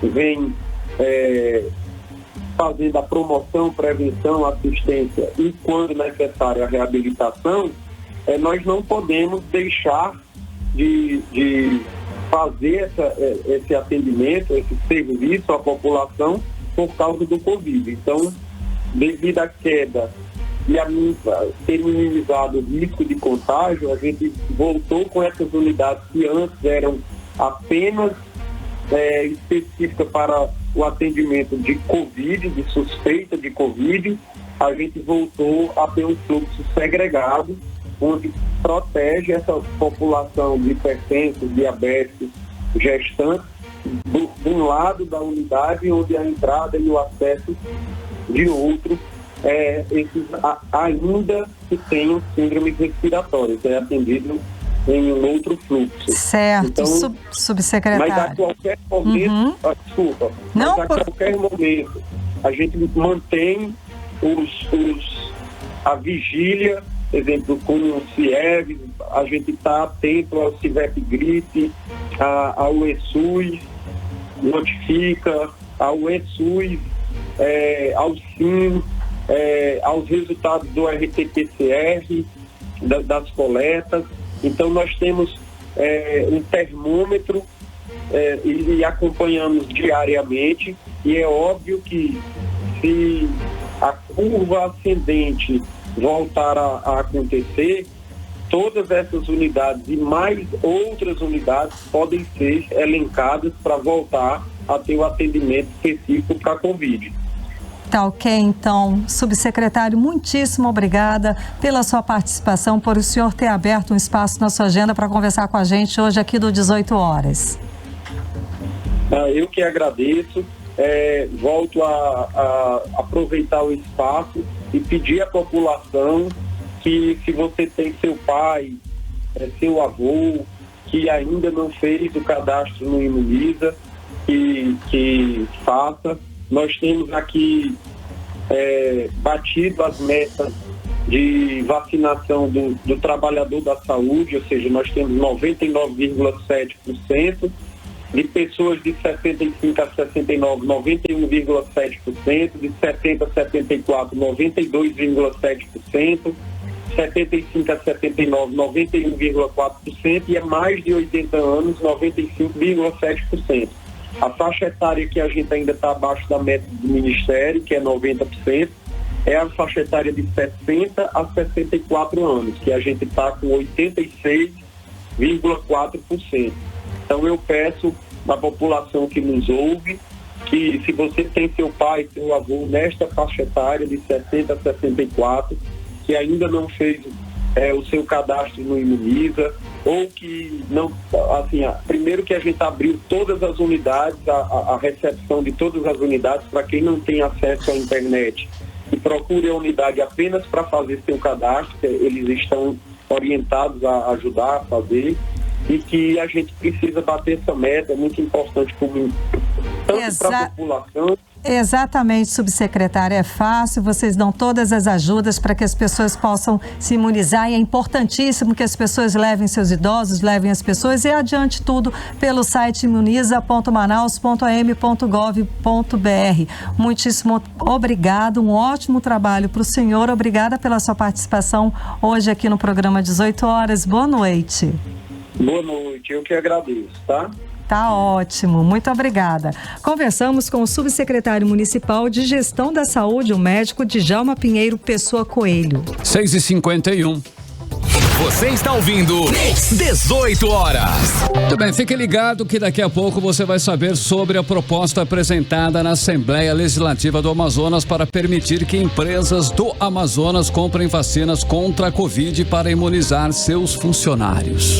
vem fazendo a promoção, prevenção, assistência e, quando necessário, a reabilitação, nós não podemos deixar de fazer esse atendimento, esse serviço à população por causa do Covid. Então, devido à queda e a ter minimizado o risco de contágio, a gente voltou com essas unidades que antes eram apenas específicas para o atendimento de Covid, de suspeita de Covid. A gente voltou a ter um fluxo segregado, onde protege essa população de hipertensos, diabéticos, gestantes, de um lado da unidade, onde a entrada e o acesso de outro, esses ainda que tenham síndromes respiratórias, atendido em um outro fluxo. Certo, então, subsecretário. Mas a qualquer momento, qualquer momento, a gente mantém a vigília, exemplo, com o CIEV, a gente está atento ao CIVEP Gripe, ao ESUS, notifica, ao ESUS, ao SIM, aos resultados do RT-PCR, das coletas. Então, nós temos um termômetro e acompanhamos diariamente, e é óbvio que se a curva ascendente voltar a acontecer, todas essas unidades e mais outras unidades podem ser elencadas para voltar a ter o atendimento específico para a Covid. Tá ok, então, subsecretário, muitíssimo obrigada pela sua participação, por o senhor ter aberto um espaço na sua agenda para conversar com a gente hoje aqui do 18 horas. Eu que agradeço. volto a aproveitar o espaço e pedir à população que, se você tem seu pai, seu avô, que ainda não fez o cadastro no Imuniza, que faça. Nós temos aqui batido as metas de vacinação do trabalhador da saúde, ou seja, nós temos 99,7%, de pessoas de 65 a 69, 91,7%, de 70 a 74, 92,7%, 75 a 79, 91,4% e mais de 80 anos, 95,7%. A faixa etária que a gente ainda está abaixo da meta do Ministério, que é 90%, é a faixa etária de 60 a 64 anos, que a gente está com 86,4%. Então eu peço à população que nos ouve que, se você tem seu pai, seu avô nesta faixa etária de 60 a 64, que ainda não fez o seu cadastro no Imuniza, ou que não, assim, primeiro que a gente abriu todas as unidades, a recepção de todas as unidades para quem não tem acesso à internet, e procure a unidade apenas para fazer seu cadastro, eles estão orientados a ajudar a fazer, e que a gente precisa bater essa meta, é muito importante tanto para a população. Exatamente, subsecretária, é fácil, vocês dão todas as ajudas para que as pessoas possam se imunizar, e é importantíssimo que as pessoas levem seus idosos, levem as pessoas, e adiante tudo pelo site imuniza.manaus.am.gov.br. Muitíssimo obrigado, um ótimo trabalho para o senhor, obrigada pela sua participação hoje aqui no programa 18 horas, boa noite. Boa noite, eu que agradeço, tá? Tá ótimo, muito obrigada. Conversamos com o subsecretário municipal de Gestão da Saúde, o médico Djalma Pinheiro Pessoa Coelho. 6h51. Você está ouvindo 18 horas. Muito bem, fique ligado que daqui a pouco você vai saber sobre a proposta apresentada na Assembleia Legislativa do Amazonas para permitir que empresas do Amazonas comprem vacinas contra a Covid para imunizar seus funcionários.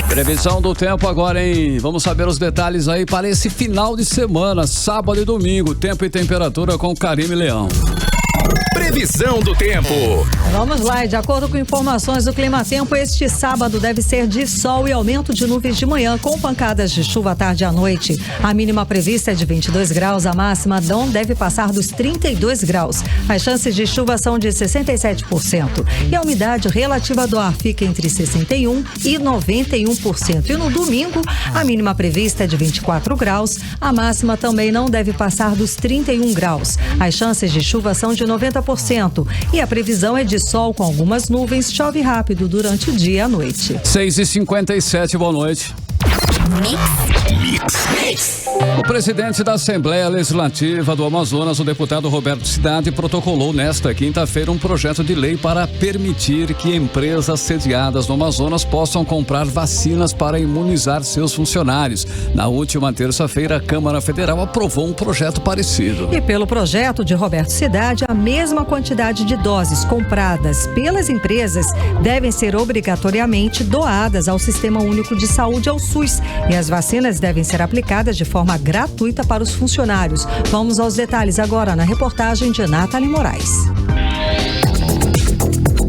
Previsão do tempo agora, hein? Vamos saber os detalhes aí para esse final de semana, sábado e domingo, tempo e temperatura com Karime Leão. Previsão do tempo. Vamos lá, de acordo com informações do Clima Tempo, este sábado deve ser de sol e aumento de nuvens de manhã, com pancadas de chuva à tarde e à noite. A mínima prevista é de 22 graus, a máxima não deve passar dos 32 graus. As chances de chuva são de 67%. E a umidade relativa do ar fica entre 61% e 91%. E no domingo, a mínima prevista é de 24 graus, a máxima também não deve passar dos 31 graus. As chances de chuva são de 90%. E a previsão é de sol com algumas nuvens, chove rápido durante o dia e a noite. 6h57, boa noite. O presidente da Assembleia Legislativa do Amazonas, o deputado Roberto Cidade, protocolou nesta quinta-feira um projeto de lei para permitir que empresas sediadas no Amazonas possam comprar vacinas para imunizar seus funcionários. Na última terça-feira, a Câmara Federal aprovou um projeto parecido. E pelo projeto de Roberto Cidade, a mesma quantidade de doses compradas pelas empresas devem ser obrigatoriamente doadas ao Sistema Único de Saúde, ao SUS. E as vacinas devem ser aplicadas de forma gratuita para os funcionários. Vamos aos detalhes agora na reportagem de Nathalie Moraes.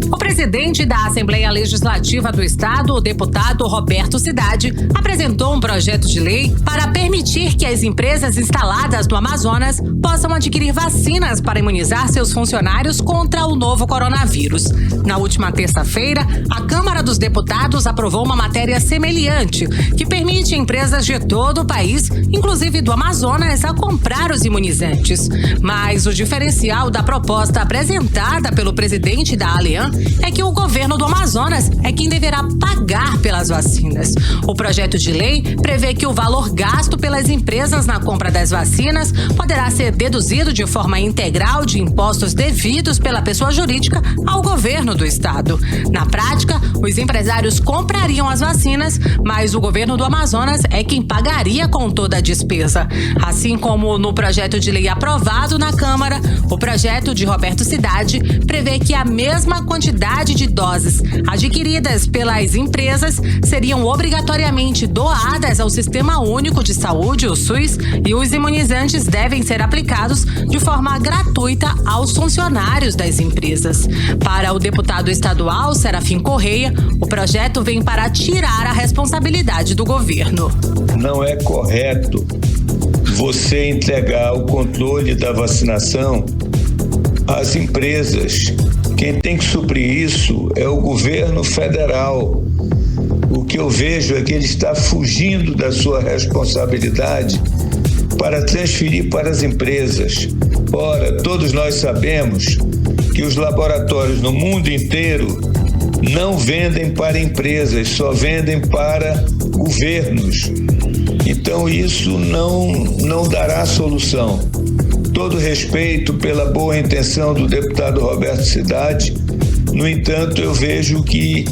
O presidente da Assembleia Legislativa do Estado, o deputado Roberto Cidade, apresentou um projeto de lei para permitir que as empresas instaladas no Amazonas possam adquirir vacinas para imunizar seus funcionários contra o novo coronavírus. Na última terça-feira, a Câmara dos Deputados aprovou uma matéria semelhante que permite empresas de todo o país, inclusive do Amazonas, a comprar os imunizantes. Mas o diferencial da proposta apresentada pelo presidente da Alian é que o governo do Amazonas é quem deverá pagar pelas vacinas. O projeto de lei prevê que o valor gasto pelas empresas na compra das vacinas poderá ser deduzido de forma integral de impostos devidos pela pessoa jurídica ao governo do estado. Na prática, os empresários comprariam as vacinas, mas o governo do Amazonas é quem pagaria com toda a despesa. Assim como no projeto de lei aprovado na Câmara, o projeto de Roberto Cidade prevê que a mesma quantidade de doses adquiridas pelas empresas seriam obrigatoriamente doadas ao Sistema Único de Saúde, o SUS, e os imunizantes devem ser aplicados de forma gratuita aos funcionários das empresas. Para o deputado estadual Serafim Correia, o projeto vem para tirar a responsabilidade do governo. Não é correto você entregar o controle da vacinação às empresas. Quem tem que suprir isso é o governo federal. O que eu vejo é que ele está fugindo da sua responsabilidade para transferir para as empresas. Ora, todos nós sabemos que os laboratórios no mundo inteiro não vendem para empresas, só vendem para governos. Então isso não dará solução. Todo respeito pela boa intenção do deputado Roberto Cidade, no entanto, eu vejo que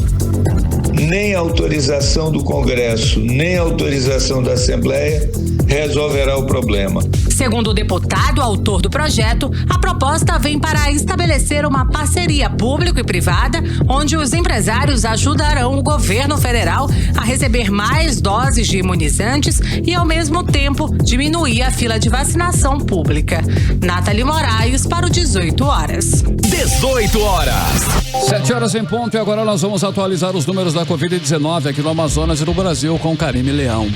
nem a autorização do Congresso, nem a autorização da Assembleia resolverá o problema. Segundo o deputado autor do projeto, a proposta vem para estabelecer uma parceria público e privada, onde os empresários ajudarão o governo federal a receber mais doses de imunizantes e, ao mesmo tempo, diminuir a fila de vacinação pública. Nathalie Moraes para o 18 horas. 18 horas. 7 horas em ponto e agora nós vamos atualizar os números da Covid-19 aqui no Amazonas e no Brasil com Karime Leão.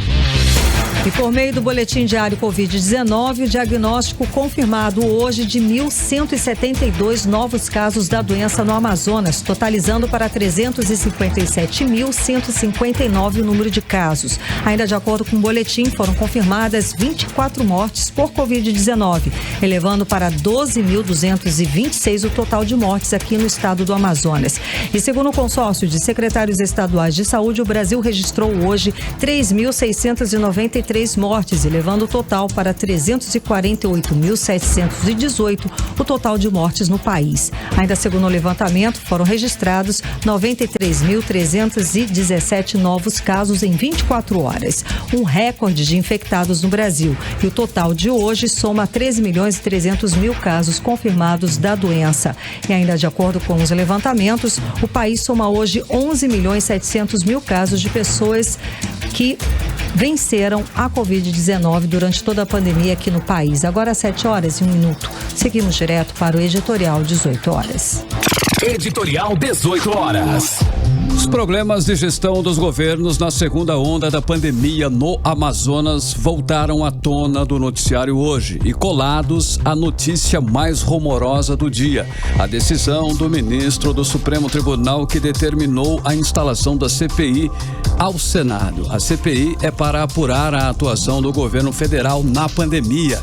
E por meio do boletim diário Covid-19, o diagnóstico confirmado hoje de 1.172 novos casos da doença no Amazonas, totalizando para 357.159 o número de casos. Ainda de acordo com o boletim, foram confirmadas 24 mortes por Covid-19, elevando para 12.226 o total de mortes aqui no estado do Amazonas. E segundo o consórcio de secretários estaduais de saúde, o Brasil registrou hoje 3.693 mortes, elevando o total para 348.718 o total de mortes no país. Ainda segundo o levantamento, foram registrados 93.317 novos casos em 24 horas, um recorde de infectados no Brasil. E o total de hoje soma 13.300.000 casos confirmados da doença. E ainda de acordo com os levantamentos, o país soma hoje 11.700.000 casos de pessoas que venceram a Covid-19 durante toda a pandemia aqui no país. Agora 7 horas e 1 minuto. Seguimos direto para o editorial 18 horas. Editorial 18 horas. Os problemas de gestão dos governos na segunda onda da pandemia no Amazonas voltaram à tona do noticiário hoje e colados à notícia mais rumorosa do dia, a decisão do ministro do Supremo Tribunal que determinou a instalação da CPI ao Senado. A CPI é para apurar a atuação do governo federal na pandemia,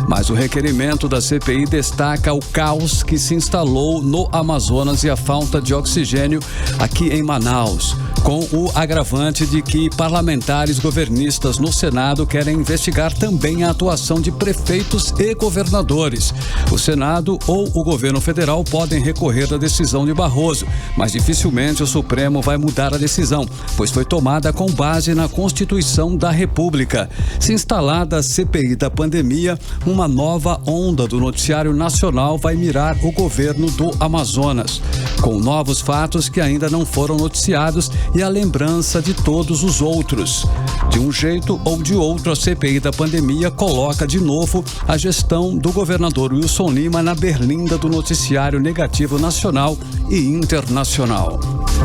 mas o requerimento da CPI destaca o caos que se instalou no Amazonas e a falta de oxigênio aqui em Manaus, com o agravante de que parlamentares governistas no Senado querem investigar também a atuação de prefeitos e governadores. O Senado ou o governo federal podem recorrer da decisão de Barroso, mas dificilmente o Supremo vai mudar a decisão, pois foi tomada com base na Constituição da República. Se instalada a CPI da pandemia, uma nova onda do noticiário nacional vai mirar o governo do Amazonas, com novos fatos que ainda não foram noticiados e a lembrança de todos os outros. De um jeito ou de outro, a CPI da pandemia coloca de novo a gestão do governador Wilson Lima na berlinda do noticiário negativo nacional e internacional.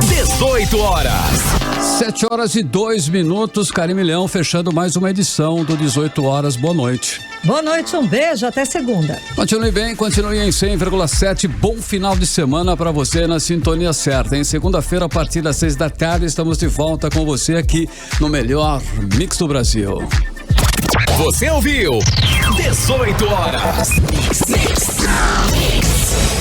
18 horas. 7 horas e 2 minutos. Karime Leão fechando mais uma edição do 18 horas. Boa noite. Boa noite, um beijo, até segunda. Continue bem, continue em 100,7. Bom final de semana para você na sintonia certa. Em segunda-feira, a partir das 6 da tarde, estamos de volta com você aqui no melhor Mix do Brasil. Você ouviu 18 horas.